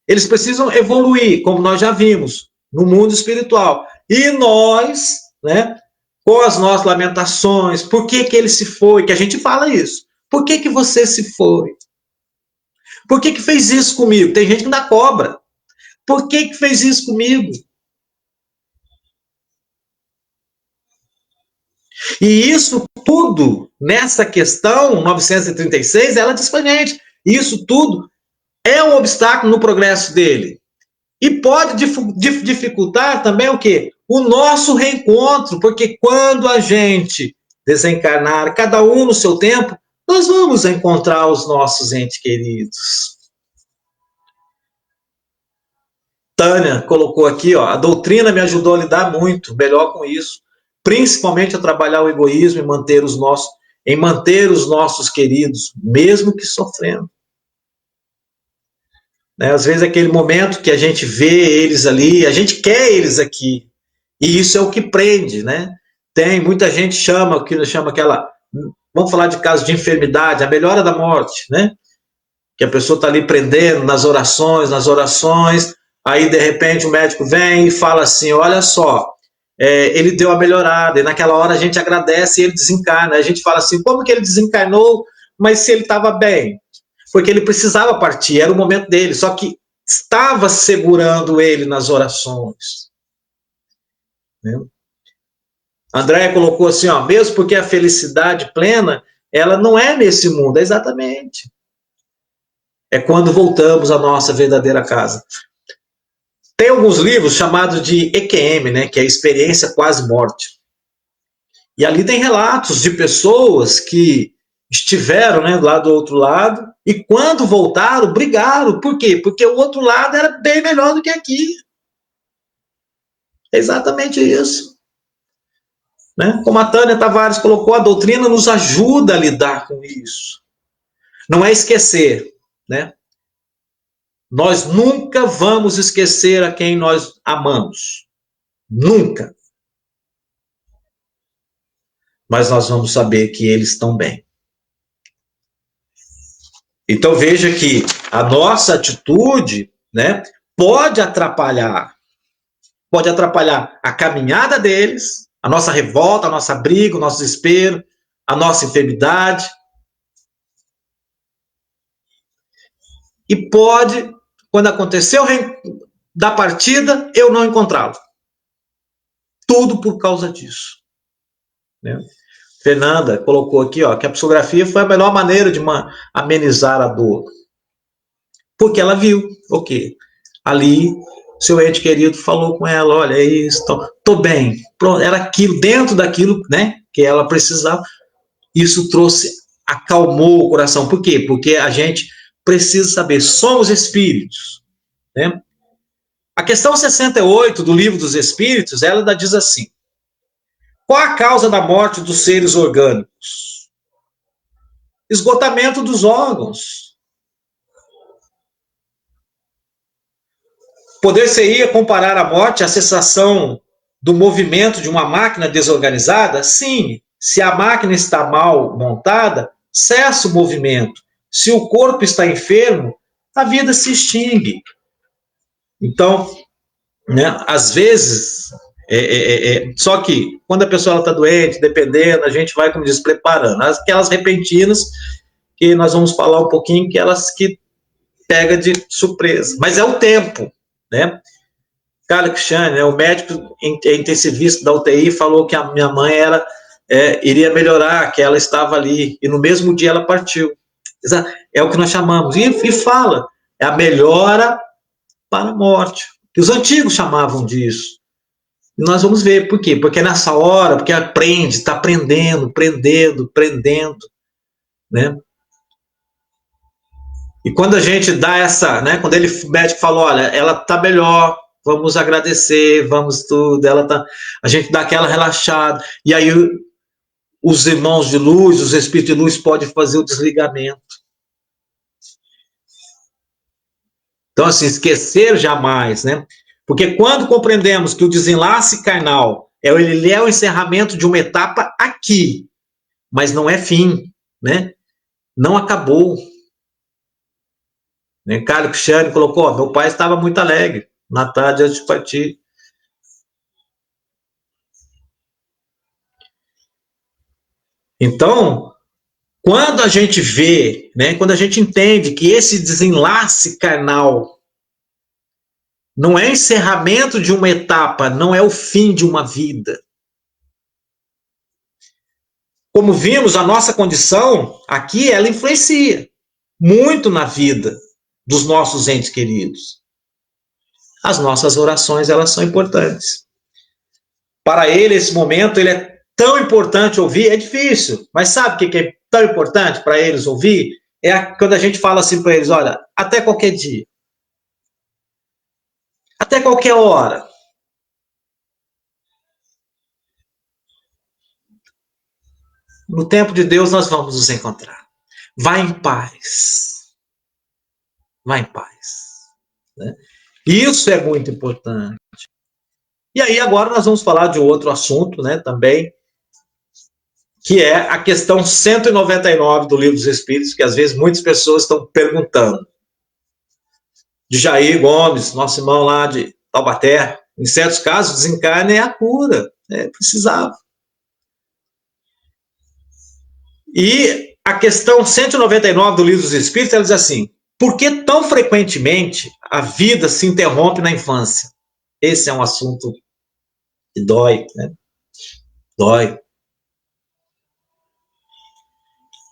eles precisam evoluir, como nós já vimos, no mundo espiritual. E nós, né, com as nossas lamentações, por que ele se foi, que a gente fala isso. Por que você se foi? Por que fez isso comigo? Tem gente que ainda cobra. Por que fez isso comigo? E isso tudo, nessa questão 936, ela diz pra gente, isso tudo é um obstáculo no progresso dele. E pode dificultar também o quê? O nosso reencontro, porque quando a gente desencarnar, cada um no seu tempo, nós vamos encontrar os nossos entes queridos. Tânia colocou aqui, ó, a doutrina me ajudou a lidar muito melhor com isso, principalmente a trabalhar o egoísmo e manter os nossos queridos, mesmo que sofrendo. né? Às vezes aquele momento que a gente vê eles ali, a gente quer eles aqui. E isso é o que prende, né? Tem muita gente chama aquela, vamos falar de casos de enfermidade, a melhora da morte, né? Que a pessoa está ali prendendo nas orações, aí de repente o médico vem e fala assim, olha só, ele deu a melhorada, e naquela hora a gente agradece e ele desencarna. A gente fala assim, como que ele desencarnou, mas se ele estava bem? Porque ele precisava partir, era o momento dele, só que estava segurando ele nas orações. Né? Andréia colocou assim, ó, mesmo porque a felicidade plena, ela não é nesse mundo, é exatamente. É quando voltamos à nossa verdadeira casa. Tem alguns livros chamados de EQM, né, que é Experiência Quase Morte. E ali tem relatos de pessoas que estiveram, né, lá do outro lado e quando voltaram, brigaram. Por quê? Porque o outro lado era bem melhor do que aqui. É exatamente isso. Né? Como a Tânia Tavares colocou, a doutrina nos ajuda a lidar com isso. Não é esquecer, né? Nós nunca vamos esquecer a quem nós amamos. Nunca. Mas nós vamos saber que eles estão bem. Então veja que a nossa atitude, né, pode atrapalhar a caminhada deles, a nossa revolta, a nossa briga, o nosso desespero, a nossa enfermidade. E pode, quando aconteceu da partida, eu não encontrá-lo. Tudo por causa disso. Né? Fernanda colocou aqui, ó, que a psicografia foi a melhor maneira de amenizar a dor. Porque ela viu, ok, ali seu ente querido falou com ela, olha, é isso, tô bem. Pronto, era aquilo, dentro daquilo, né, que ela precisava. Isso trouxe, acalmou o coração. Por quê? Porque a gente precisa saber, somos espíritos, né? A questão 68 do Livro dos Espíritos, ela diz assim, qual a causa da morte dos seres orgânicos? Esgotamento dos órgãos. Poder-se-ia comparar a morte à cessação do movimento de uma máquina desorganizada? Sim. Se a máquina está mal montada, cessa o movimento. Se o corpo está enfermo, a vida se extingue. Então, né, às vezes, só que quando a pessoa está doente, dependendo, a gente vai, como diz, preparando. Aquelas repentinas, que nós vamos falar um pouquinho, que elas que pega de surpresa. Mas é o tempo, né? Carlos Cristiane, né, o médico intensivista da UTI falou que a minha mãe iria melhorar, que ela estava ali, e no mesmo dia ela partiu. É o que nós chamamos, e fala, é a melhora para a morte. Que os antigos chamavam disso. E nós vamos ver por quê? Porque nessa hora, porque aprende, está aprendendo, prendendo, né? E quando a gente dá essa, né? Quando o médico falou, olha, ela está melhor, vamos agradecer, vamos tudo, a gente dá aquela relaxada, e aí os irmãos de luz, os espíritos de luz podem fazer o desligamento. Então, assim, esquecer jamais, né? Porque quando compreendemos que o desenlace carnal ele é o encerramento de uma etapa aqui, mas não é fim, né? Não acabou. Né? Carlos Cristiane colocou, meu pai estava muito alegre na tarde antes de partir. Então, quando a gente vê, né, quando a gente entende que esse desenlace carnal não é encerramento de uma etapa, não é o fim de uma vida. Como vimos, a nossa condição aqui, ela influencia muito na vida dos nossos entes queridos. As nossas orações, elas são importantes. Para ele, esse momento, ele é tão importante ouvir, é difícil, mas sabe o que é tão importante para eles ouvir? Quando a gente fala assim para eles, olha, até qualquer dia. Até qualquer hora. No tempo de Deus nós vamos nos encontrar. Vá em paz. Vá em paz. né? Isso é muito importante. E aí agora nós vamos falar de outro assunto, né, também, que é a questão 199 do Livro dos Espíritos, que às vezes muitas pessoas estão perguntando. De Jair Gomes, nosso irmão lá de Taubaté, em certos casos, desencarne é a cura, precisava. E a questão 199 do Livro dos Espíritos, ela diz assim: por que tão frequentemente a vida se interrompe na infância? Esse é um assunto que dói, né? Dói.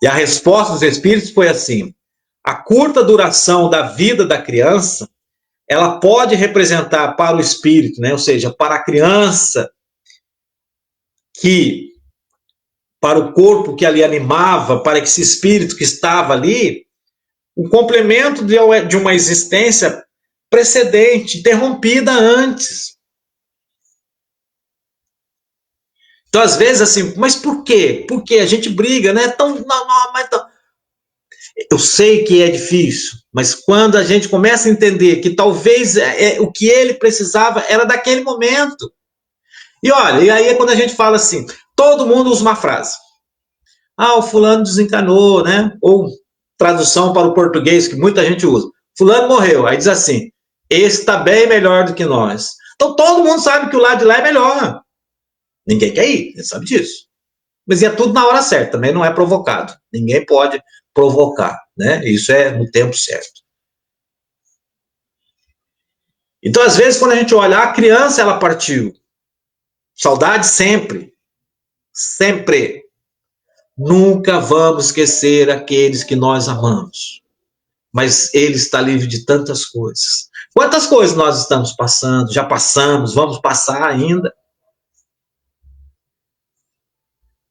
E a resposta dos Espíritos foi assim: a curta duração da vida da criança, ela pode representar para o espírito, né? Ou seja, para a criança, para o corpo que ali animava, para esse espírito que estava ali, um complemento de uma existência precedente, interrompida antes. Então, às vezes, assim, mas por quê? Porque a gente briga, né? Eu sei que é difícil, mas quando a gente começa a entender que talvez o que ele precisava era daquele momento. E olha, e aí é quando a gente fala assim, todo mundo usa uma frase. Ah, o fulano desencanou, né? Ou tradução para o português, que muita gente usa. Fulano morreu. Aí diz assim, esse está bem melhor do que nós. Então todo mundo sabe que o lado de lá é melhor. Ninguém quer ir, você sabe disso. Mas é tudo na hora certa, também não é provocado. Ninguém pode provocar, né? Isso é no tempo certo. Então, às vezes, quando a gente olha, a criança, ela partiu. Saudade sempre. Sempre. Nunca vamos esquecer aqueles que nós amamos. Mas ele está livre de tantas coisas. Quantas coisas nós estamos passando? Já passamos, vamos passar ainda.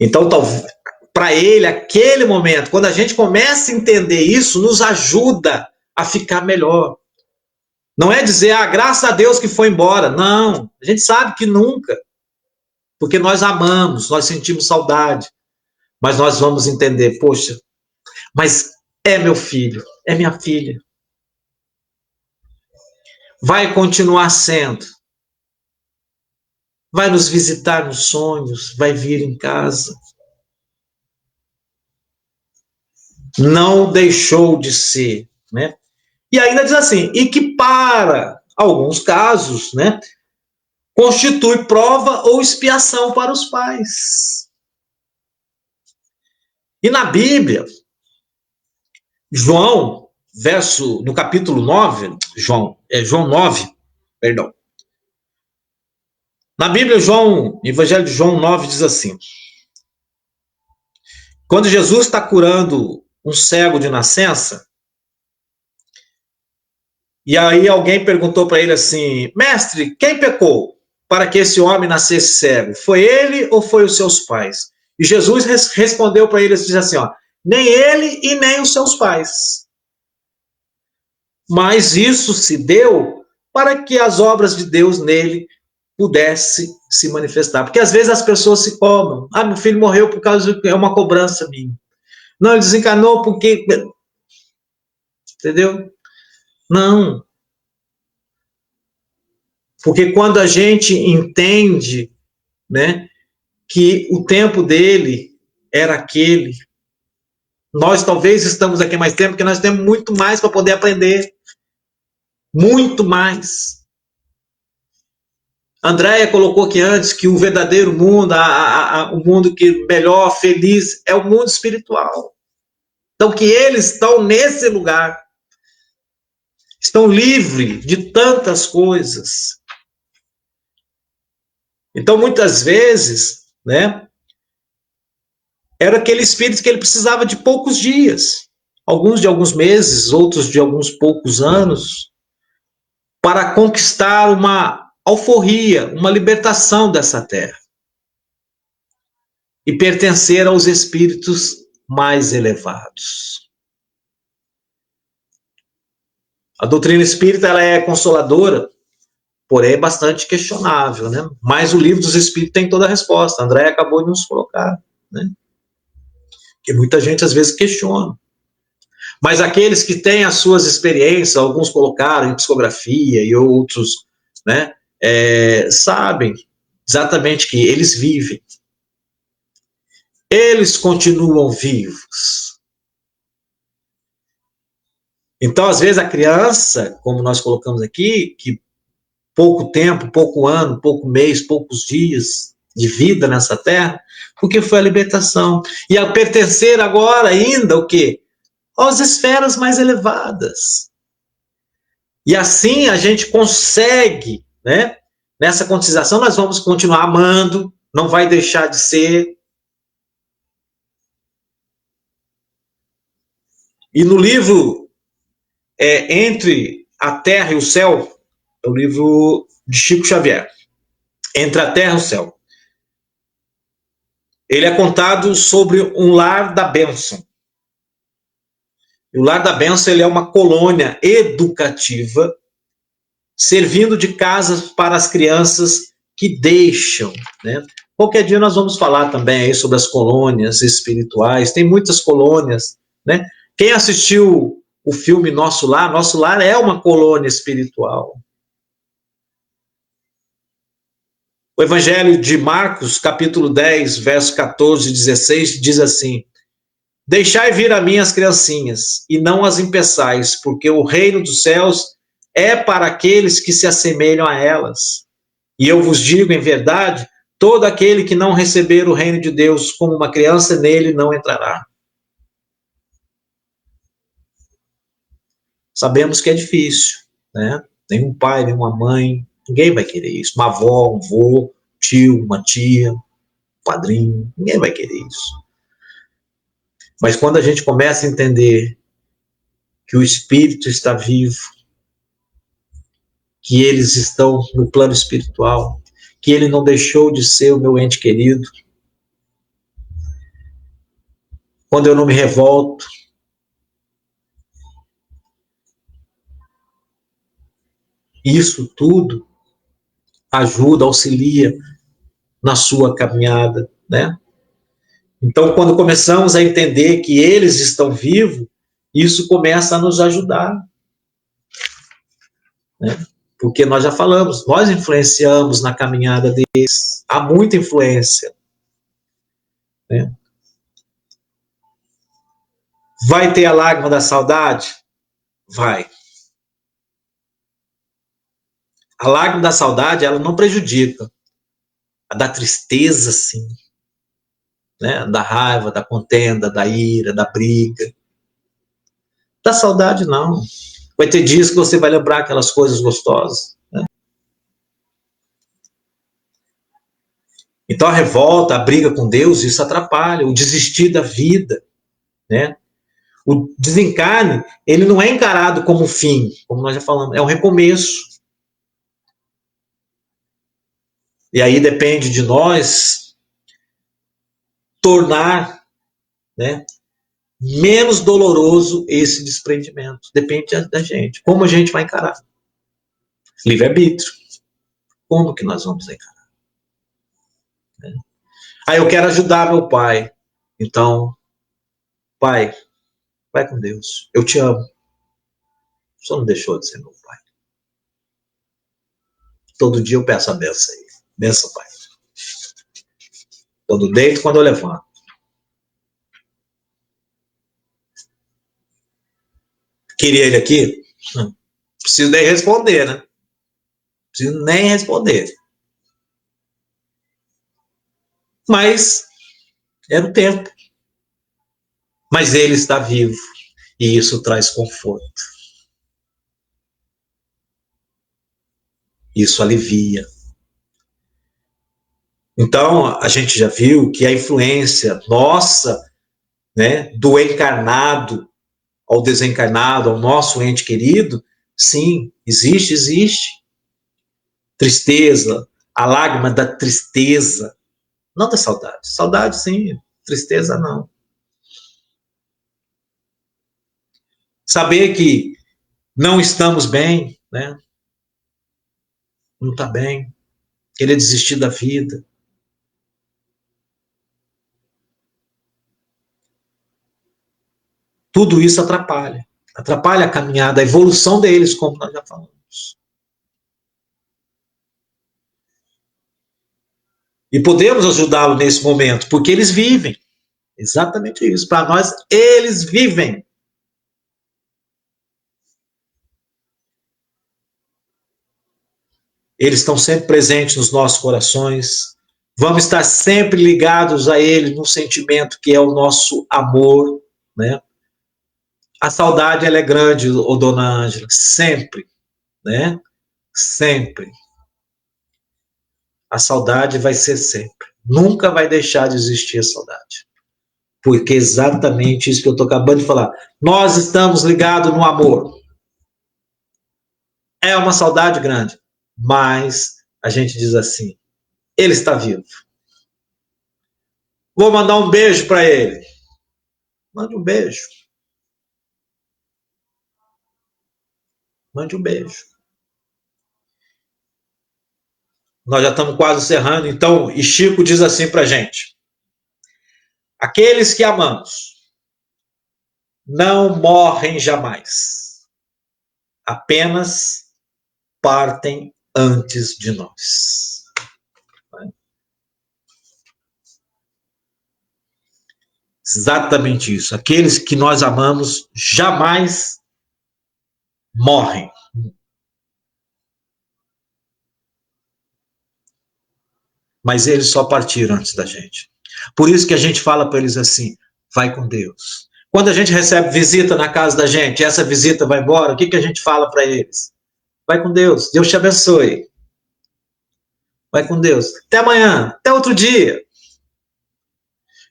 Então, para ele, aquele momento, quando a gente começa a entender isso, nos ajuda a ficar melhor. Não é dizer, graças a Deus que foi embora. Não, a gente sabe que nunca. Porque nós amamos, nós sentimos saudade. Mas nós vamos entender, poxa, mas é meu filho, é minha filha. Vai continuar sendo. Vai nos visitar nos sonhos, vai vir em casa. Não deixou de ser, né? E ainda diz assim, e que para alguns casos, né, constitui prova ou expiação para os pais. E na Bíblia, João, no capítulo 9, João 9, perdão. Na Bíblia, Evangelho de João 9 diz assim, quando Jesus está curando um cego de nascença, e aí alguém perguntou para ele assim, mestre, quem pecou para que esse homem nascesse cego? Foi ele ou foi os seus pais? E Jesus respondeu para ele assim, nem ele e nem os seus pais. Mas isso se deu para que as obras de Deus nele pudessem se manifestar. Porque às vezes as pessoas se cobram. Meu filho morreu por causa de uma cobrança minha. Não, ele desencanou porque... Entendeu? Não. Porque quando a gente entende, né, que o tempo dele era aquele, nós talvez estamos aqui mais tempo, porque nós temos muito mais para poder aprender. Muito mais. Andréia colocou aqui antes que o verdadeiro mundo, o mundo que melhor, feliz, é o mundo espiritual. Então, que eles estão nesse lugar. Estão livres de tantas coisas. Então, muitas vezes, né, era aquele espírito que ele precisava de poucos dias. Alguns de alguns meses, outros de alguns poucos anos, para conquistar uma alforria, uma libertação dessa terra. E pertencer aos espíritos mais elevados. A doutrina espírita ela é consoladora, porém é bastante questionável, né? Mas o livro dos espíritos tem toda a resposta. A André acabou de nos colocar, né? Que muita gente às vezes questiona. Mas aqueles que têm as suas experiências, alguns colocaram em psicografia e outros, né, sabem exatamente que eles vivem. Eles continuam vivos. Então, às vezes, a criança, como nós colocamos aqui, que pouco tempo, pouco ano, pouco mês, poucos dias de vida nessa terra, porque foi a libertação. E a pertencer agora ainda o quê? Às esferas mais elevadas. E assim a gente consegue, né? Nessa conscientização nós vamos continuar amando, não vai deixar de ser. E no livro Entre a Terra e o Céu, é o livro de Chico Xavier, Entre a Terra e o Céu, ele é contado sobre um lar da bênção. E o lar da bênção ele é uma colônia educativa, servindo de casas para as crianças que deixam, né? Qualquer dia nós vamos falar também aí sobre as colônias espirituais, tem muitas colônias, né? Quem assistiu o filme Nosso Lar é uma colônia espiritual. O Evangelho de Marcos, capítulo 10, verso 14 e 16, diz assim: Deixai vir a mim as criancinhas, e não as impeçais, porque o reino dos céus é para aqueles que se assemelham a elas. E eu vos digo em verdade, todo aquele que não receber o reino de Deus como uma criança, nele não entrará. Sabemos que é difícil, né? Nenhum pai, nenhuma mãe, ninguém vai querer isso. Uma avó, um avô, tio, uma tia, um padrinho, ninguém vai querer isso. Mas quando a gente começa a entender que o Espírito está vivo, que eles estão no plano espiritual, que ele não deixou de ser o meu ente querido, quando eu não me revolto, isso tudo ajuda, auxilia na sua caminhada, né? Então, quando começamos a entender que eles estão vivos, isso começa a nos ajudar, né? Porque nós já falamos, nós influenciamos na caminhada deles, há muita influência, né? Vai ter a lágrima da saudade? Vai. A lágrima da saudade, ela não prejudica. A da tristeza, sim, né? Da raiva, da contenda, da ira, da briga. Da saudade, não. Vai ter dias que você vai lembrar aquelas coisas gostosas, né? Então a revolta, a briga com Deus, isso atrapalha. O desistir da vida, né? O desencarne, ele não é encarado como fim, como nós já falamos, é um recomeço. E aí depende de nós tornar, né, menos doloroso esse desprendimento. Depende da gente. Como a gente vai encarar? Livre-arbítrio. Como que nós vamos encarar? Ah, eu quero ajudar meu pai. Então, pai, vai com Deus. Eu te amo. O senhor não deixou de ser meu pai. Todo dia eu peço a benção aí. Benção, pai. Quando deito, quando eu levanto. Queria ele aqui? Não preciso nem responder, né? Não preciso nem responder. Mas era o tempo. Mas ele está vivo. E isso traz conforto. Isso alivia. Então, a gente já viu que a influência nossa, né, do encarnado ao desencarnado, ao nosso ente querido, sim, existe, existe. Tristeza, a lágrima da tristeza, não da saudade. Saudade, sim, tristeza, não. Saber que não estamos bem, né? Não está bem. Querer desistir da vida. Tudo isso atrapalha. Atrapalha a caminhada, a evolução deles, como nós já falamos. E podemos ajudá-lo nesse momento, porque eles vivem. Exatamente isso. Para nós, eles vivem. Eles estão sempre presentes nos nossos corações. Vamos estar sempre ligados a eles no sentimento que é o nosso amor, né? A saudade, ela é grande, ô dona Ângela, sempre, né? Sempre. A saudade vai ser sempre. Nunca vai deixar de existir a saudade. Porque é exatamente isso que eu estou acabando de falar. Nós estamos ligados no amor. É uma saudade grande, mas a gente diz assim, ele está vivo. Vou mandar um beijo para ele. Mande um beijo. Mande um beijo. Nós já estamos quase encerrando, então, e Chico diz assim para a gente: aqueles que amamos não morrem jamais, apenas partem antes de nós. Exatamente isso. Aqueles que nós amamos jamais morrem. Mas eles só partiram antes da gente. Por isso que a gente fala para eles assim, vai com Deus. Quando a gente recebe visita na casa da gente, essa visita vai embora, o que a gente fala para eles? Vai com Deus, Deus te abençoe. Vai com Deus. Até amanhã, até outro dia.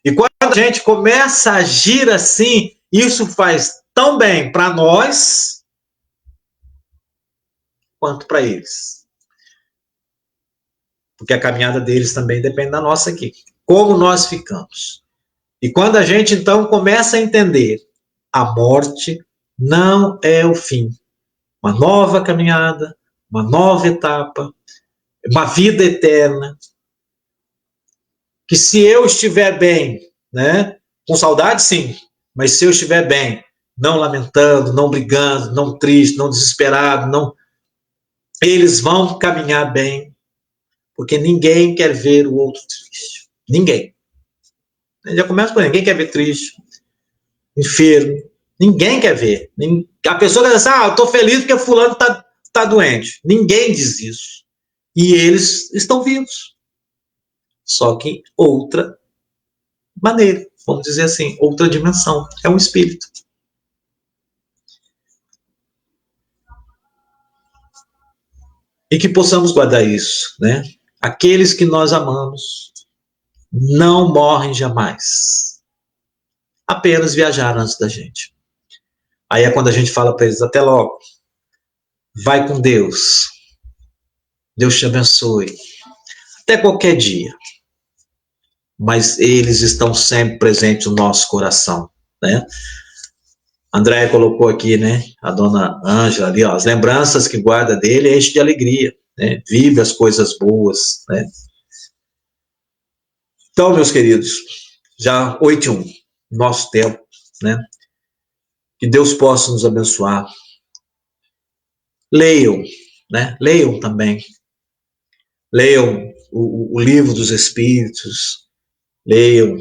E quando a gente começa a agir assim, isso faz tão bem para nós quanto para eles. Porque a caminhada deles também depende da nossa aqui. Como nós ficamos. E quando a gente então começa a entender, a morte não é o fim. Uma nova caminhada, uma nova etapa, uma vida eterna. Que se eu estiver bem, né, com saudade sim, mas se eu estiver bem, não lamentando, não brigando, não triste, não desesperado, não, eles vão caminhar bem, porque ninguém quer ver o outro triste. Ninguém. Já começa por aí, ninguém quer ver triste, enfermo, ninguém quer ver. A pessoa quer dizer assim, eu estou feliz porque fulano tá doente. Ninguém diz isso. E eles estão vivos. Só que outra maneira, vamos dizer assim, outra dimensão. É um espírito. E que possamos guardar isso, né? Aqueles que nós amamos não morrem jamais. Apenas viajaram antes da gente. Aí é quando a gente fala para eles, até logo. Vai com Deus. Deus te abençoe. Até qualquer dia. Mas eles estão sempre presentes no nosso coração, né? A Andréia colocou aqui, né? A dona Ângela ali, ó, as lembranças que guarda dele é enche de alegria, né? Vive as coisas boas, né? Então, meus queridos, já 8:01, nosso tempo, né? Que Deus possa nos abençoar. Leiam, né? Leiam também. Leiam o livro dos Espíritos, leiam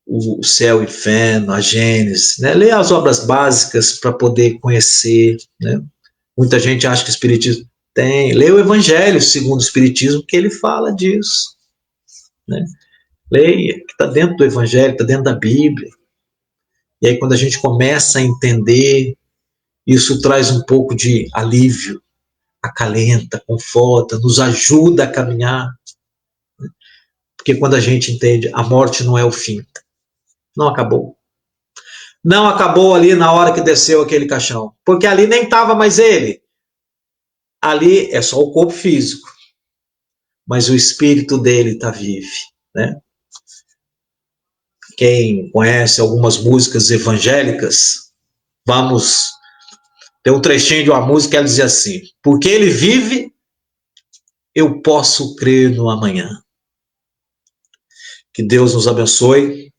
o Céu e o Inferno, a Gênesis, né? Leia as obras básicas para poder conhecer, né? Muita gente acha que o Espiritismo tem. Leia o Evangelho segundo o Espiritismo, que ele fala disso, né? Leia, que está dentro do Evangelho, está dentro da Bíblia. E aí quando a gente começa a entender, isso traz um pouco de alívio, acalenta, conforta, nos ajuda a caminhar. Porque quando a gente entende, a morte não é o fim. Não acabou. Não acabou ali na hora que desceu aquele caixão. Porque ali nem estava mais ele. Ali é só o corpo físico. Mas o espírito dele está vivo, né? Quem conhece algumas músicas evangélicas, vamos ter um trechinho de uma música que ela dizia assim: porque ele vive, eu posso crer no amanhã. Que Deus nos abençoe.